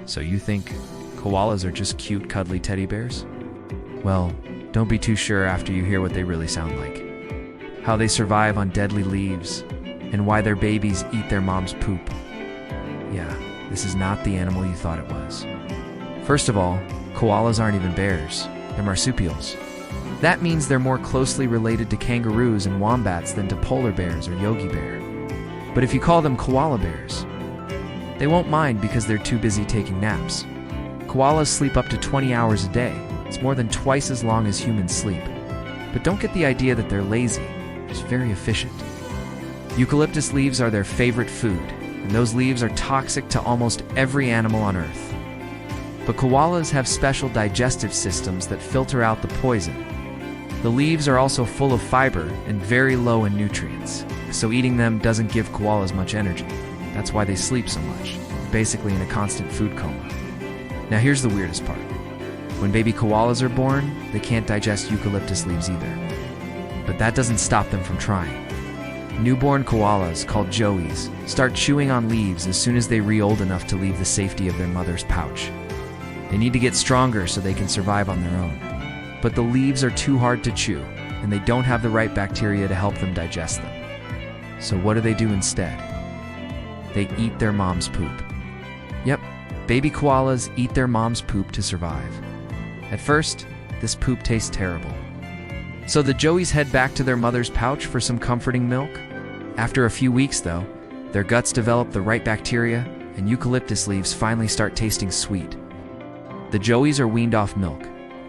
So you think koalas are just cute, cuddly teddy bears? Well, don't be too sure after you hear what they really sound like. How they survive on deadly leaves, and why their babies eat their mom's poop. Yeah, this is not the animal you thought it was. First of all, koalas aren't even bears, they're marsupials. That means they're more closely related to kangaroos and wombats than to polar bears or yogi bear. But if you call them koala bears, they won't mind because they're too busy taking naps. Koalas sleep up to 20 hours a day. It's more than twice as long as humans sleep. But don't get the idea that they're lazy. They're just very efficient. Eucalyptus leaves are their favorite food, and those leaves are toxic to almost every animal on Earth. But koalas have special digestive systems that filter out the poison. The leaves are also full of fiber and very low in nutrients, so eating them doesn't give koalas much energy. That's why they sleep so much, basically in a constant food coma. Now here's the weirdest part. When baby koalas are born, they can't digest eucalyptus leaves either. But that doesn't stop them from trying. Newborn koalas, called joeys, start chewing on leaves as soon as they reach old enough to leave the safety of their mother's pouch. They need to get stronger so they can survive on their own. But the leaves are too hard to chew, and they don't have the right bacteria to help them digest them. So what do instead? They eat their mom's poop. Yep, baby koalas eat their mom's poop to survive. At first, this poop tastes terrible. So the joeys head back to their mother's pouch for some comforting milk. After a few weeks, though, their guts develop the right bacteria, and eucalyptus leaves finally start tasting sweet. The joeys are weaned off milk,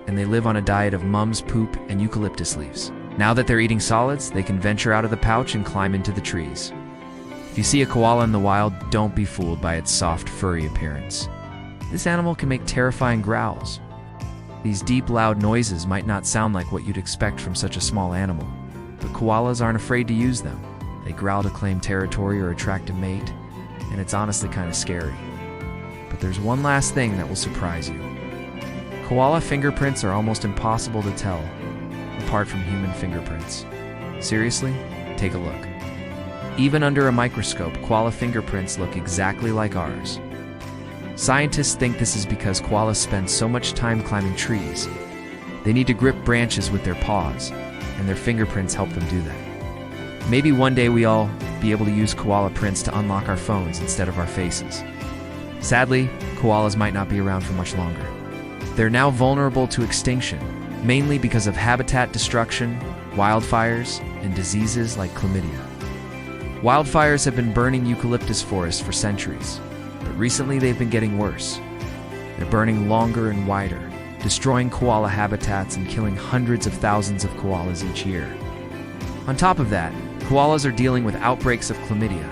and they live on a diet of mom's poop and eucalyptus leaves. Now that they're eating solids, they can venture out of the pouch and climb into the trees. If you see a koala in the wild, don't be fooled by its soft, furry appearance. This animal can make terrifying growls. These deep, loud noises might not sound like what you'd expect from such a small animal, but koalas aren't afraid to use them. They growl to claim territory or attract a mate, and it's honestly kind of scary. But there's one last thing that will surprise you. Koala fingerprints are almost impossible to tell, apart from human fingerprints. Seriously? Take a look. Even under a microscope, koala fingerprints look exactly like ours. Scientists think this is because koalas spend so much time climbing trees. They need to grip branches with their paws, and their fingerprints help them do that. Maybe one day we all be able to use koala prints to unlock our phones instead of our faces. Sadly, koalas might not be around for much longer. They're now vulnerable to extinction, mainly because of habitat destruction, wildfires, and diseases like chlamydia. Wildfires have been burning eucalyptus forests for centuries. But recently they've been getting worse. They're burning longer and wider, destroying koala habitats and killing hundreds of thousands of koalas each year. On top of that, koalas are dealing with outbreaks of chlamydia.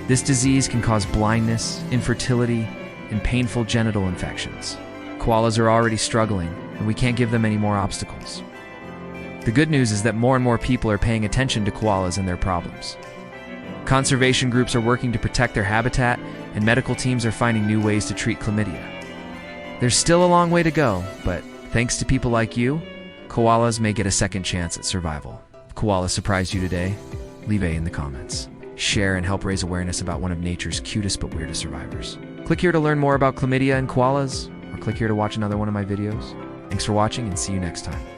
This disease can cause blindness, infertility, and painful genital infections. Koalas are already struggling, and we can't give them any more obstacles. The good news is that more and more people are paying attention to koalas and their problems. Conservation groups are working to protect their habitat, and medical teams are finding new ways to treat chlamydia. There's still a long way to go, but thanks to people like you, koalas may get a second chance at survival. If koalas surprised you today, leave A in the comments. Share and help raise awareness about one of nature's cutest but weirdest survivors. Click here to learn more about chlamydia and koalas, or click here to watch another one of my videos. Thanks for watching, and see you next time.